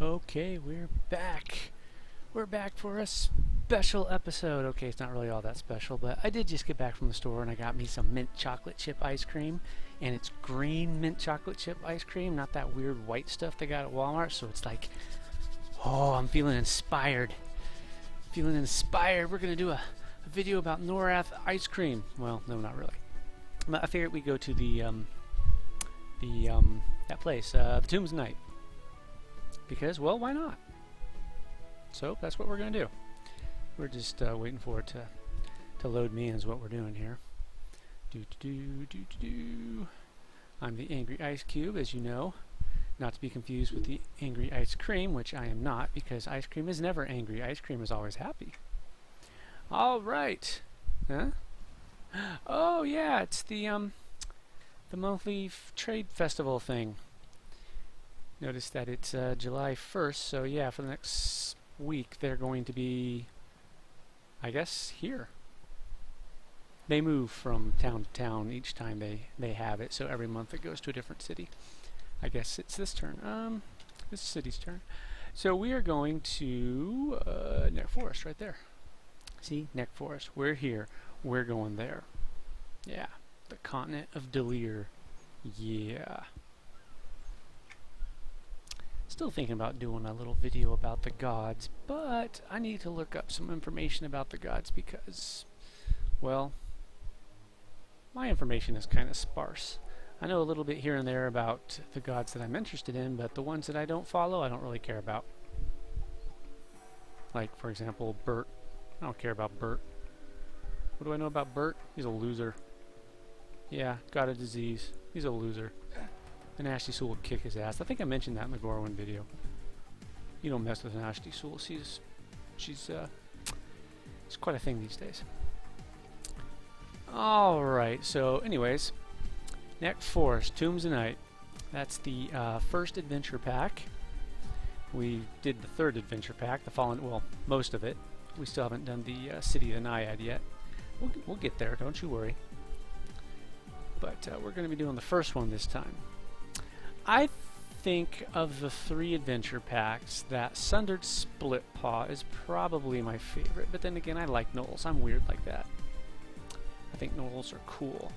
Okay, we're back. We're back for a special episode. Okay, it's not really all that special, but I did just get back from the store and I got me some mint chocolate chip ice cream. And it's green mint chocolate chip ice cream, not that weird white stuff they got at Walmart. So it's like, oh, I'm feeling inspired. Feeling inspired. We're going to do a video about Norath ice cream. Well, no, not really. But I figured we'd go to that place, the Tombs of Night. Because, well, why not? So that's what we're going to do. We're just waiting for it to load me in is what we're doing here. I'm the Angry Ice Cube, as you know. Not to be confused with the Angry Ice Cream, which I am not, because ice cream is never angry. Ice cream is always happy. All right. Huh? Oh, yeah, it's the monthly trade festival thing. Notice that it's July 1st, so yeah, for the next week they're going to be, I guess, here. They move from town to town each time they have it, so every month it goes to a different city. I guess it's this turn. This city's turn. So we are going to Nektulos Forest right there. See, Nektulos Forest. We're here. We're going there. Yeah, the continent of Delir. Yeah. Still thinking about doing a little video about the gods, but I need to look up some information about the gods because, well, my information is kind of sparse. I know a little bit here and there about the gods that I'm interested in, but the ones that I don't follow, I don't really care about. Like, for example, Bert. I don't care about Bert. What do I know about Bert? He's a loser. Yeah, got a disease. He's a loser. An Ashley Sewell will kick his ass. I think I mentioned that in the Gorwin video. You don't mess with an Ashley Sewell. She's quite a thing these days. Alright, so anyways, Nektulos Forest, Tombs of Night. That's the first adventure pack. We did the third adventure pack, the Fallen, well, most of it. We still haven't done the City of the Naiad yet. We'll get there, don't you worry. But we're going to be doing the first one this time. I think of the 3 adventure packs that Sundered Split Paw is probably my favorite, but then again I like gnolls. I'm weird like that. I think gnolls are cool.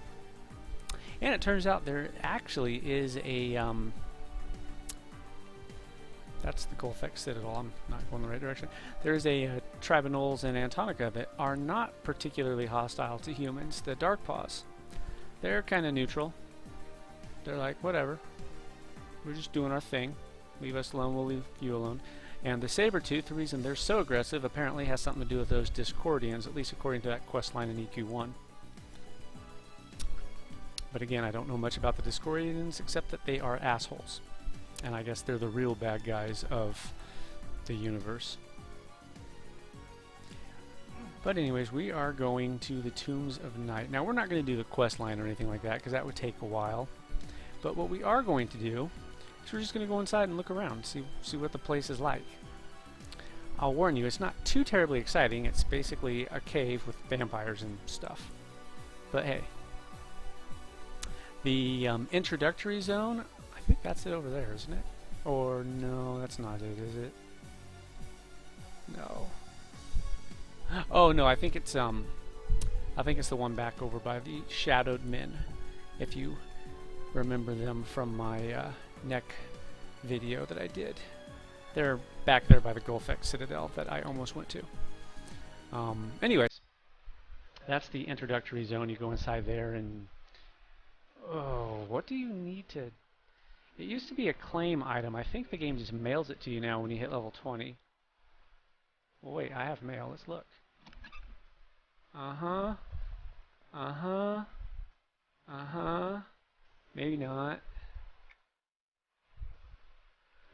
And it turns out there actually is a that's the Gulfex Citadel. I'm not going the right direction. There's a tribe of gnolls in Antonica that are not particularly hostile to humans. The Darkpaws. They're kind of neutral. They're like, whatever. We're just doing our thing. Leave us alone, we'll leave you alone. And the Sabertooth, the reason they're so aggressive apparently has something to do with those Discordians, at least according to that quest line in EQ1. But again, I don't know much about the Discordians except that they are assholes. And I guess they're the real bad guys of the universe. But anyways, we are going to the Tombs of Night. Now, we're not going to do the quest line or anything like that because that would take a while. But what we are going to do is we're just going to go inside and look around, see what the place is like. I'll warn you, it's not too terribly exciting. It's basically a cave with vampires and stuff. But hey. The introductory zone, I think that's it over there, isn't it? Or no, that's not it, is it? No. Oh no, I think it's the one back over by the Shadowed Men. If you remember them from my neck video that I did. They're back there by the Gulfex Citadel that I almost went to. Anyways, that's the introductory zone. You go inside there and oh, what do you need to... It used to be a claim item. I think the game just mails it to you now when you hit level 20. Well, wait, I have mail. Let's look. Uh-huh. Uh-huh. Uh-huh. Maybe not.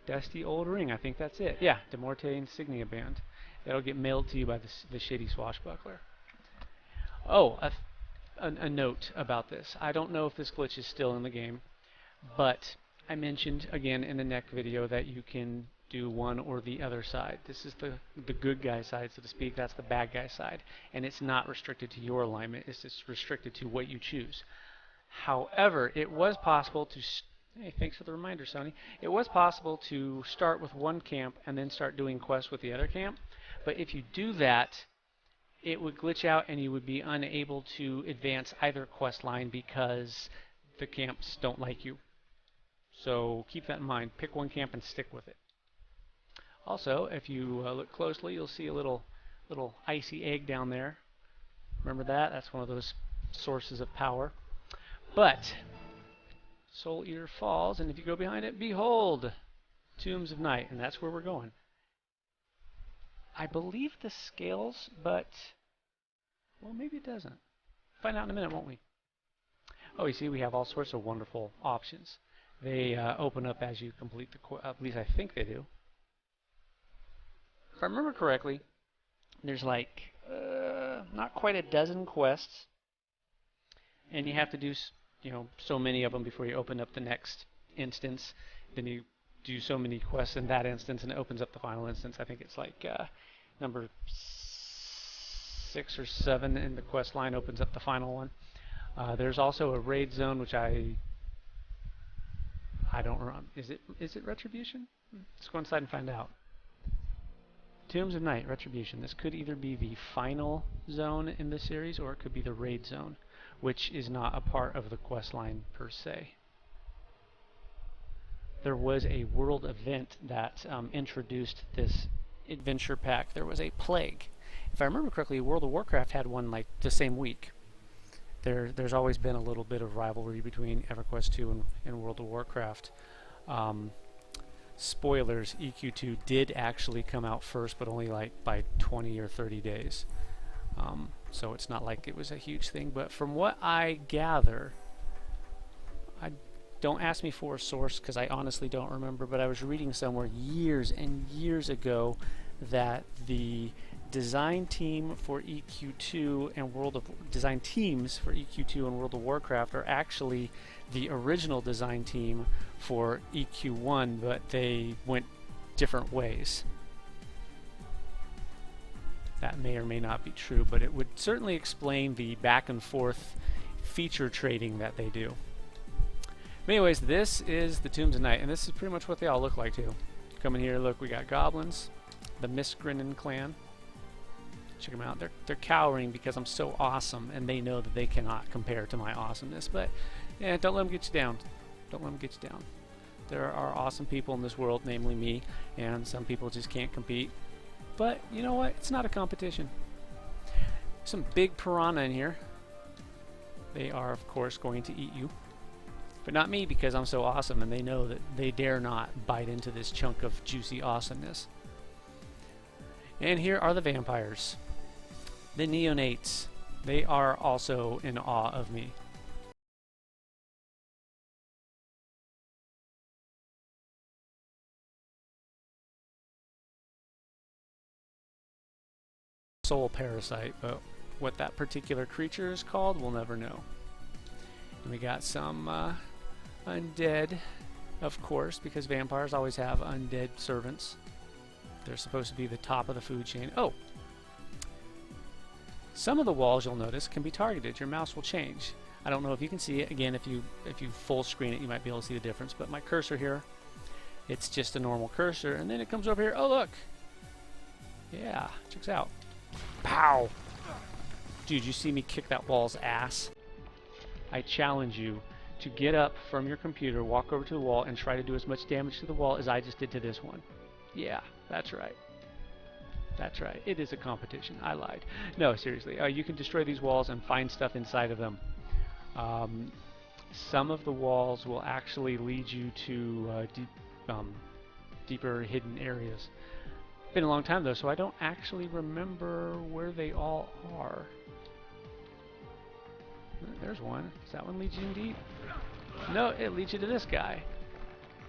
Dusty old ring. I think that's it. Yeah, De Morte Insignia Band. That'll get mailed to you by the shitty swashbuckler. Oh, a note about this. I don't know if this glitch is still in the game, but I mentioned again in the neck video that you can do one or the other side. This is the good guy side, so to speak. That's the bad guy side, and it's not restricted to your alignment. It's just restricted to what you choose. However, it was possible to Hey, thanks for the reminder, Sonny. It was possible to start with one camp and then start doing quests with the other camp, but if you do that, it would glitch out and you would be unable to advance either quest line because the camps don't like you. So keep that in mind. Pick one camp and stick with it. Also, if you look closely, you'll see a little icy egg down there. Remember that? That's one of those sources of power. But Soul Eater falls, and if you go behind it, behold, Tombs of Night, and that's where we're going. I believe this scales, but well, maybe it doesn't. Find out in a minute, won't we? Oh, you see, we have all sorts of wonderful options. They open up as you complete the quest. At least I think they do. If I remember correctly, there's like not quite a dozen quests, and you have to do so many of them before you open up the next instance. Then you do so many quests in that instance, and it opens up the final instance. I think it's like number 6 or 7 in the quest line opens up the final one. There's also a raid zone, which I don't remember. Is it Retribution? Let's go inside and find out. Tombs of Night, Retribution. This could either be the final zone in the series, or it could be the raid zone, which is not a part of the quest line per se. There was a world event that introduced this adventure pack. There was a plague. If I remember correctly, World of Warcraft had one like the same week. There's always been a little bit of rivalry between EverQuest 2 and World of Warcraft. Spoilers, EQ2 did actually come out first, but only like by 20 or 30 days. So it's not like it was a huge thing, but from what I gather, don't ask me for a source because I honestly don't remember, but I was reading somewhere years and years ago that the design team for EQ2 and design teams for EQ2 and World of Warcraft are actually the original design team for EQ1, but they went different ways. That may or may not be true, but it would certainly explain the back and forth feature trading that they do. But anyways, this is the Tombs of Night, and this is pretty much what they all look like too. Come in here, look, we got goblins, the Mistgrinnen clan. Check them out. They're cowering because I'm so awesome, and they know that they cannot compare to my awesomeness. But yeah, don't let them get you down. Don't let them get you down. There are awesome people in this world, namely me, and some people just can't compete. But you know what? It's not a competition. Some big piranha in here. They are, of course, going to eat you. But not me, because I'm so awesome, and they know that they dare not bite into this chunk of juicy awesomeness. And here are the vampires. The neonates. They are also in awe of me. Soul parasite, but what that particular creature is called, we'll never know. And we got some undead, of course, because vampires always have undead servants. They're supposed to be the top of the food chain. Oh! Some of the walls, you'll notice, can be targeted. Your mouse will change. I don't know if you can see it. Again, if you full screen it, you might be able to see the difference. But my cursor here, it's just a normal cursor. And then it comes over here. Oh, look! Yeah, checks out. Pow! Dude, you see me kick that wall's ass? I challenge you to get up from your computer, walk over to the wall, and try to do as much damage to the wall as I just did to this one. Yeah, that's right. That's right. It is a competition. I lied. No, seriously. You can destroy these walls and find stuff inside of them. Some of the walls will actually lead you to deeper hidden areas. Been a long time though, so I don't actually remember where they all are. There's one. Does that one lead you in deep? No, it leads you to this guy.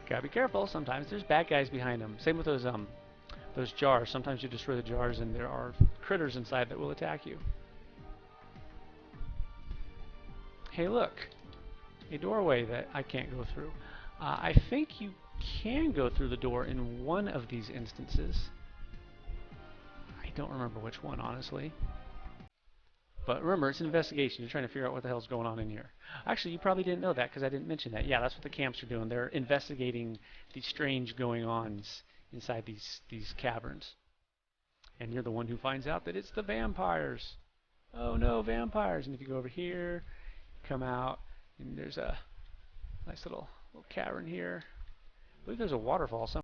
Gotta be careful. Sometimes there's bad guys behind them. Same with those jars. Sometimes you destroy the jars and there are critters inside that will attack you. Hey, look. A doorway that I can't go through. I think you can go through the door in one of these instances. I don't remember which one, honestly. But remember, it's an investigation. You're trying to figure out what the hell's going on in here. Actually, you probably didn't know that because I didn't mention that. Yeah, that's what the camps are doing. They're investigating these strange going-ons inside these caverns. And you're the one who finds out that it's the vampires. Oh no, vampires! And if you go over here, come out, and there's a nice little cavern here. I believe there's a waterfall somewhere.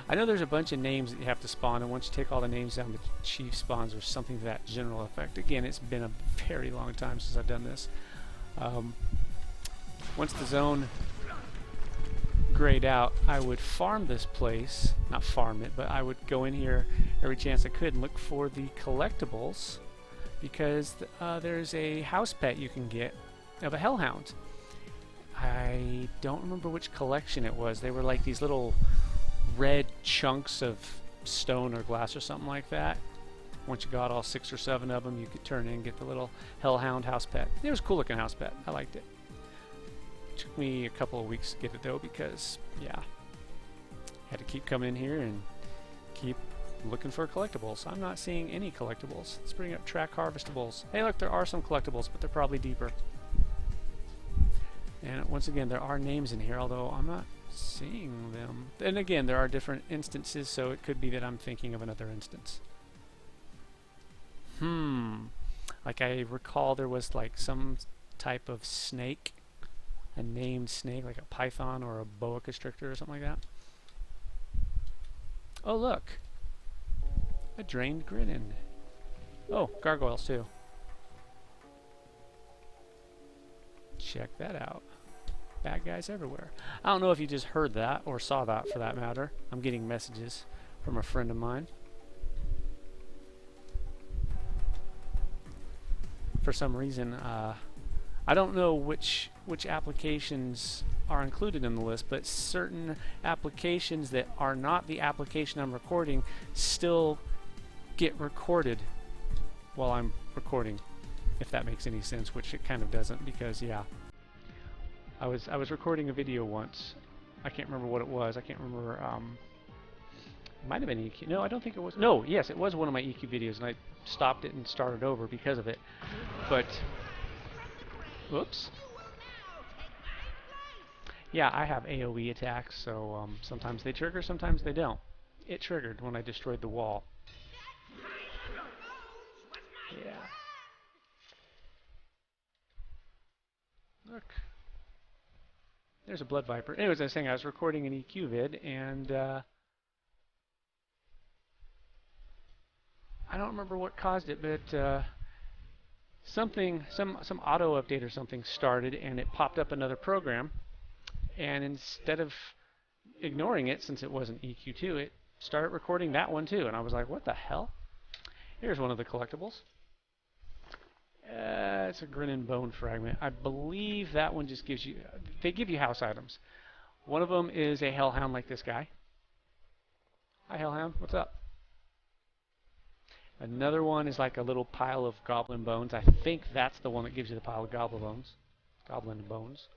I know there's a bunch of names that you have to spawn, and once you take all the names down, the chief spawns or something to that general effect. Again, it's been a very long time since I've done this. Once the zone grayed out, I would farm this place. Not farm it, but I would go in here every chance I could and look for the collectibles, because there's a house pet you can get of a hellhound. I don't remember which collection it was. They were like these little red chunks of stone or glass or something like that. Once you got all 6 or 7 of them, you could turn in and get the little hellhound house pet. It was a cool looking house pet. I liked it. Took me a couple of weeks to get it though, because yeah, had to keep coming in here and keep looking for collectibles. I'm not seeing any collectibles. Let's bring up track harvestables. Hey look, there are some collectibles, but they're probably deeper. And once again, there are names in here, although I'm not seeing them. And again, there are different instances, so it could be that I'm thinking of another instance. Like I recall there was like some type of snake, a named snake, like a python or a boa constrictor or something like that. Oh look, a drained grinnin. Oh, gargoyles too. Check that out. Bad guys everywhere. I don't know if you just heard that or saw that for that matter. I'm getting messages from a friend of mine. For some reason, I don't know which applications are included in the list, but certain applications that are not the application I'm recording still get recorded while I'm recording, if that makes any sense, which it kind of doesn't, because yeah, I was recording a video once. I can't remember what it was. I can't remember. It might have been EQ. No, I don't think it was. No, yes, it was one of my EQ videos, and I stopped it and started over because of it. But, whoops. Yeah, I have AoE attacks, so sometimes they trigger, sometimes they don't. It triggered when I destroyed the wall. Yeah. Look. There's a blood viper. Anyways, I was saying I was recording an EQ vid, and I don't remember what caused it, but some auto update or something started, and it popped up another program. And instead of ignoring it, since it wasn't EQ2, it started recording that one too. And I was like, what the hell? Here's one of the collectibles. It's a grinning bone fragment. I believe that one just gives you... They give you house items. One of them is a hellhound like this guy. Hi, hellhound. What's up? Another one is like a little pile of goblin bones. I think that's the one that gives you the pile of goblin bones. Goblin bones.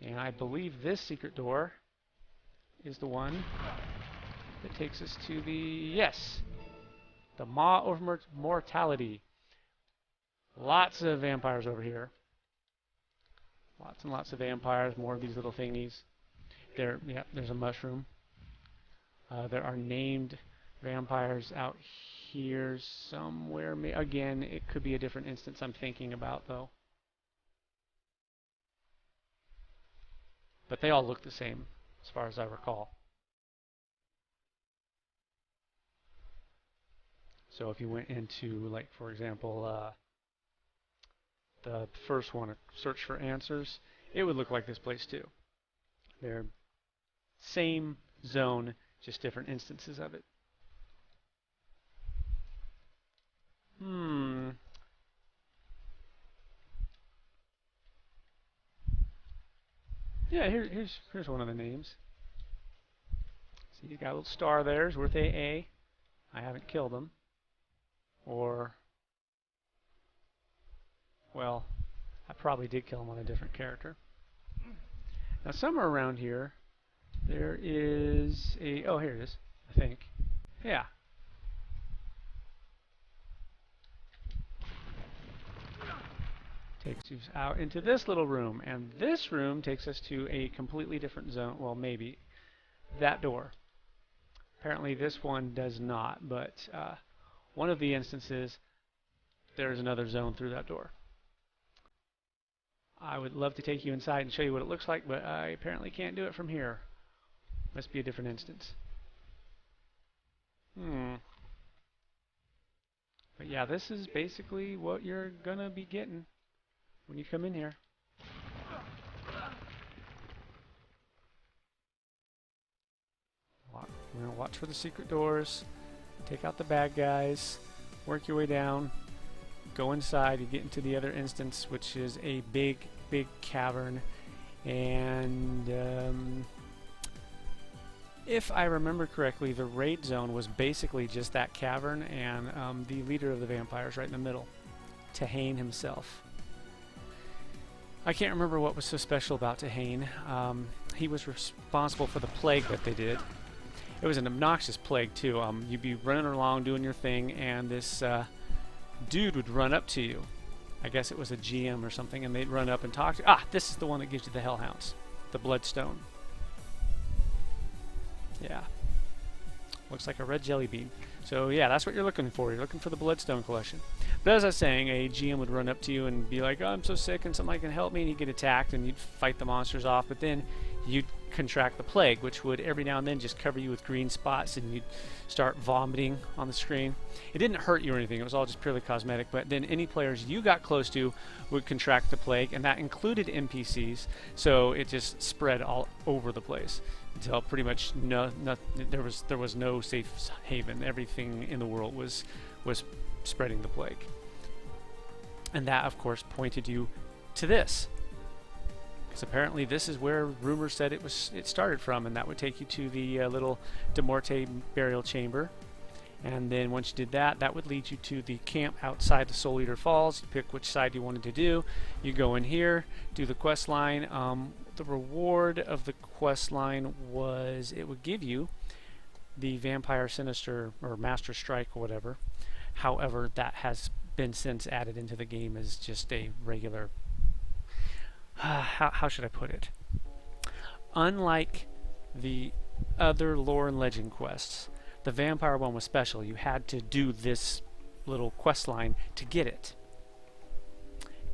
And I believe this secret door is the one that takes us to the... Yes! The Maw of Mortality. Lots of vampires over here. Lots and lots of vampires. More of these little thingies. Yeah, there's a mushroom. There are named vampires out here somewhere. Again, it could be a different instance I'm thinking about, though. But they all look the same. as far as I recall. So if you went into, like, for example, the first one, search for answers, it would look like this place too. They're same zone, just different instances of it. Yeah, here's one of the names. See, you got a little star there. It's worth AA. I haven't killed him. Or, well, I probably did kill him on a different character. Now, somewhere around here, there is a... Oh, here it is, I think. Yeah. Takes you out into this little room, and this room takes us to a completely different zone. Well, maybe that door. Apparently this one does not, but one of the instances, there's another zone through that door. I would love to take you inside and show you what it looks like, but I apparently can't do it from here. Must be a different instance. But yeah, this is basically what you're gonna be getting when you come in here. Watch for the secret doors, take out the bad guys, work your way down, go inside, you get into the other instance, which is a big cavern, and if I remember correctly, the raid zone was basically just that cavern, and the leader of the vampires right in the middle, Tehane himself. I can't remember what was so special about Tehane. He was responsible for the plague that they did. It was an obnoxious plague too. You'd be running along doing your thing, and this dude would run up to you. I guess it was a GM or something, and they'd run up and talk to you. Ah, this is the one that gives you the Hellhounds, the Bloodstone. Yeah. Looks like a red jelly bean. So yeah, that's what you're looking for. You're looking for the Bloodstone collection. But as I was saying, a GM would run up to you and be like, oh, I'm so sick and somebody can help me, and you'd get attacked and you'd fight the monsters off, but then you'd contract the plague, which would every now and then just cover you with green spots and you'd start vomiting on the screen. It didn't hurt you or anything, it was all just purely cosmetic, but then any players you got close to would contract the plague, and that included NPCs, so it just spread all over the place until pretty much there was no safe haven. Everything in the world was spreading the plague. And that, of course, pointed you to this. Because apparently this is where rumors said it started from, and that would take you to the little De Morte burial chamber. And then once you did that, that would lead you to the camp outside the Soul Eater Falls. You pick which side you wanted to do. You go in here, do the quest line. The reward of the quest line was it would give you the Vampire Sinister or Master Strike or whatever. However, that has been since added into the game as just a regular... how should I put it? Unlike the other lore and legend quests, the vampire one was special. You had to do this little quest line to get it.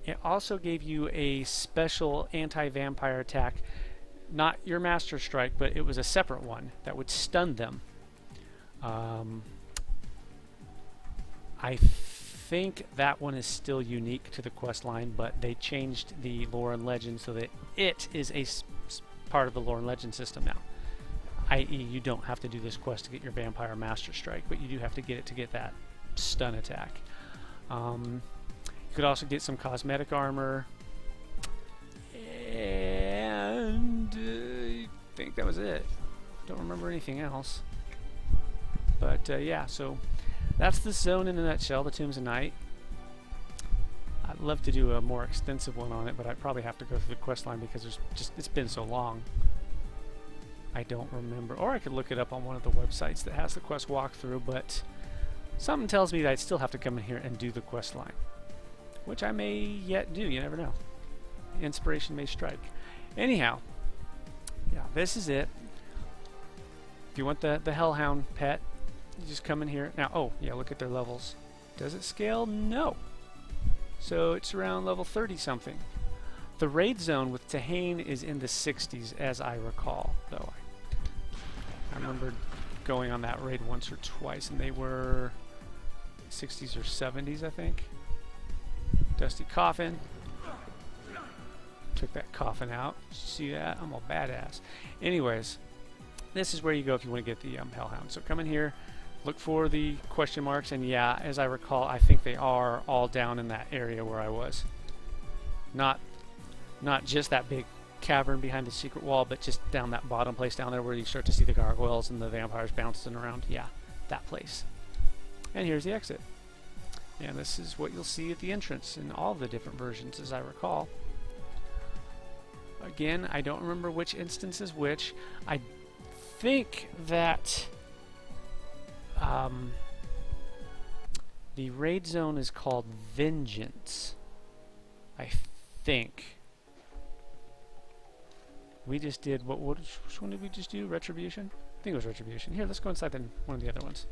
It also gave you a special anti-vampire attack, not your Master Strike, but it was a separate one that would stun them. I think that one is still unique to the quest line, but they changed the lore and legend so that it is a part of the lore and legend system now. I.e., you don't have to do this quest to get your Vampire Master Strike, but you do have to get it to get that stun attack. You could also get some cosmetic armor, and I think that was it. Don't remember anything else. But yeah, so that's the zone in a nutshell, the Tombs of Night. I'd love to do a more extensive one on it, but I'd probably have to go through the quest line because it's been so long. I don't remember, or I could look it up on one of the websites that has the quest walkthrough, but something tells me that I'd still have to come in here and do the quest line, which I may yet do. You never know. Inspiration may strike. Anyhow, yeah, this is it. If you want the Hellhound pet, you just come in here. Now, oh, yeah, look at their levels. Does it scale? No. So it's around level 30 something. The raid zone with Tehane is in the 60s, as I recall, though I remember going on that raid once or twice, and they were 60s or 70s, I think. Dusty coffin. Took that coffin out. See that? I'm a badass. Anyways, this is where you go if you want to get the hellhound. So come in here, look for the question marks, and yeah, as I recall, I think they are all down in that area where I was. Not just that big cavern behind the secret wall, but just down that bottom place down there where you start to see the gargoyles and the vampires bouncing around. Yeah, that place. And here's the exit. And this is what you'll see at the entrance in all of the different versions, as I recall. Again, I don't remember which instance is which. I think that the raid zone is called Vengeance. I think. We just did, which one did we just do? Retribution? I think it was Retribution. Here, let's go inside then one of the other ones.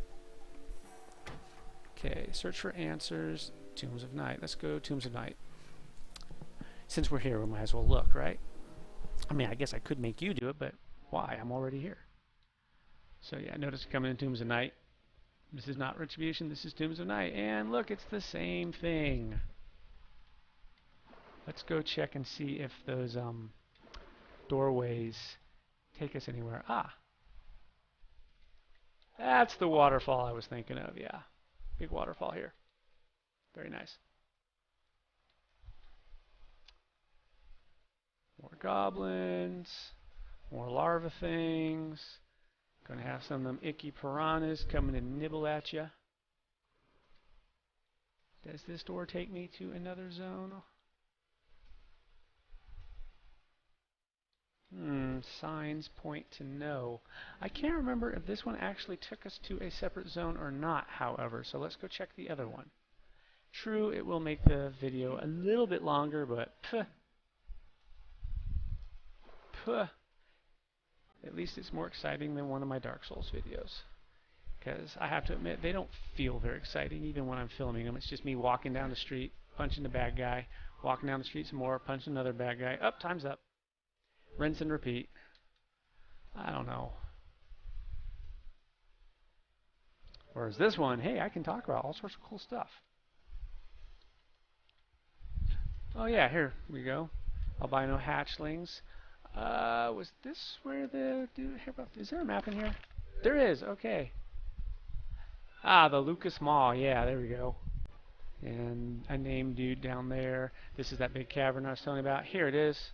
Okay, search for answers, Tombs of Night. Let's go Tombs of Night. Since we're here, we might as well look, right? I mean, I guess I could make you do it, but why? I'm already here. So yeah, notice coming in Tombs of Night. This is not Retribution, this is Tombs of Night. And look, it's the same thing. Let's go check and see if those doorways take us anywhere. Ah! That's the waterfall I was thinking of, yeah. Big waterfall here. Very nice. More goblins. More larva things. Gonna have some of them icky piranhas coming to nibble at you. Does this door take me to another zone? Signs point to no. I can't remember if this one actually took us to a separate zone or not, however, so let's go check the other one. True, it will make the video a little bit longer, but at least it's more exciting than one of my Dark Souls videos. Because I have to admit, they don't feel very exciting even when I'm filming them. It's just me walking down the street, punching the bad guy, walking down the street some more, punching another bad guy. Up, time's up. Rinse and repeat. I don't know. Whereas this one, hey, I can talk about all sorts of cool stuff. Oh yeah, here we go. Albino hatchlings. Was this where the dude? Is there a map in here? There is. Okay. Ah, the Lucas Maw. Yeah, there we go. And a named dude down there. This is that big cavern I was telling you about. Here it is.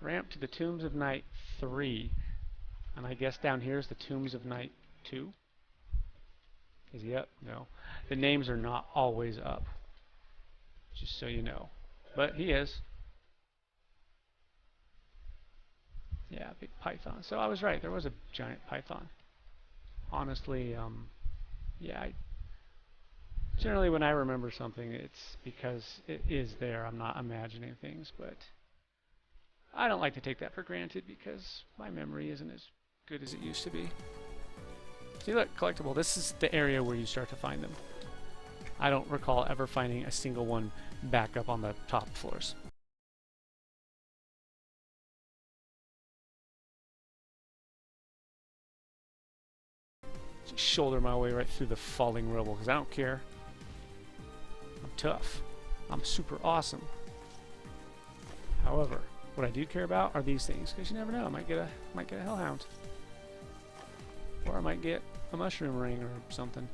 Ramp to the Tombs of Night 3. And I guess down here is the Tombs of Night 2. Is he up? No. The names are not always up. Just so you know. But he is. Yeah, big python. So I was right. There was a giant python. Honestly, yeah. Generally, when I remember something, it's because it is there. I'm not imagining things, but I don't like to take that for granted because my memory isn't as good as it used to be. See, look, collectible. This is the area where you start to find them. I don't recall ever finding a single one back up on the top floors. Just shoulder my way right through the falling rubble because I don't care. I'm tough. I'm super awesome. However, what I do care about are these things because you never know. I might get a hellhound, or I might get a mushroom ring or something.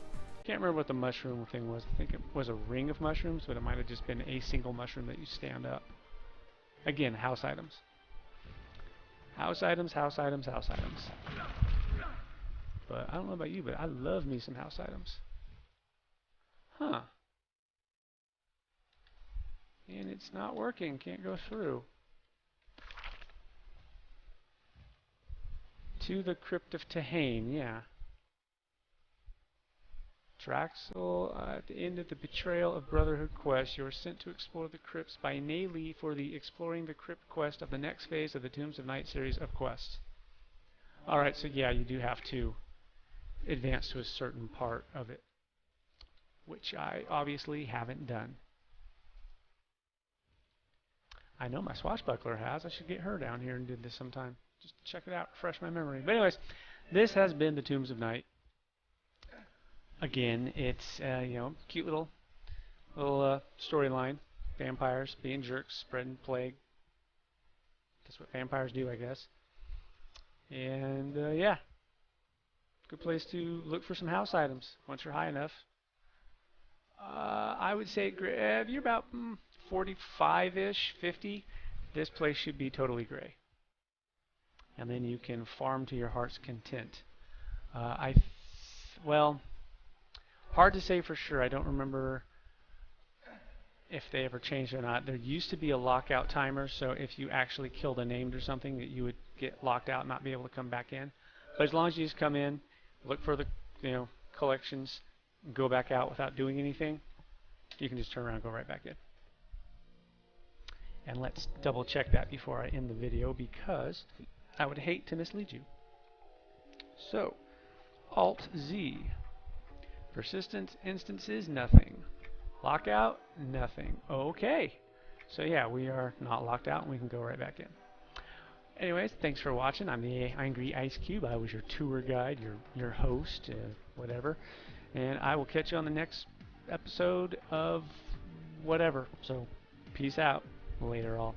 Can't remember what the mushroom thing was. I think it was a ring of mushrooms, but it might have just been a single mushroom that you stand up. Again, house items. House items, house items, house items. But I don't know about you, but I love me some house items. Huh. And it's not working. Can't go through. To the Crypt of Tehane, yeah. Draxel, at the end of the Betrayal of Brotherhood quest, you are sent to explore the crypts by Nayli for the Exploring the Crypt quest of the next phase of the Tombs of Night series of quests. Alright, so yeah, you do have to advance to a certain part of it, which I obviously haven't done. I know my swashbuckler has. I should get her down here and do this sometime. just check it out, refresh my memory. But anyways, this has been the Tombs of Night. Again, it's cute little storyline. Vampires being jerks, spreading plague. That's what vampires do, I guess. And yeah, good place to look for some house items once you're high enough. I would say if you're about 45-ish, 50, this place should be totally gray. And then you can farm to your heart's content. Well, hard to say for sure. I don't remember if they ever changed it or not. There used to be a lockout timer, so if you actually killed a named or something, that you would get locked out and not be able to come back in. But as long as you just come in, look for the collections, go back out without doing anything, you can just turn around and go right back in. And let's double check that before I end the video, because I would hate to mislead you. So, Alt-Z. Persistent instances, nothing. Lockout, nothing. Okay. So yeah, we are not locked out and we can go right back in. Anyways, thanks for watching. I'm the Angry Ice Cube. I was your tour guide, your host, whatever. And I will catch you on the next episode of whatever. So, peace out. Later all.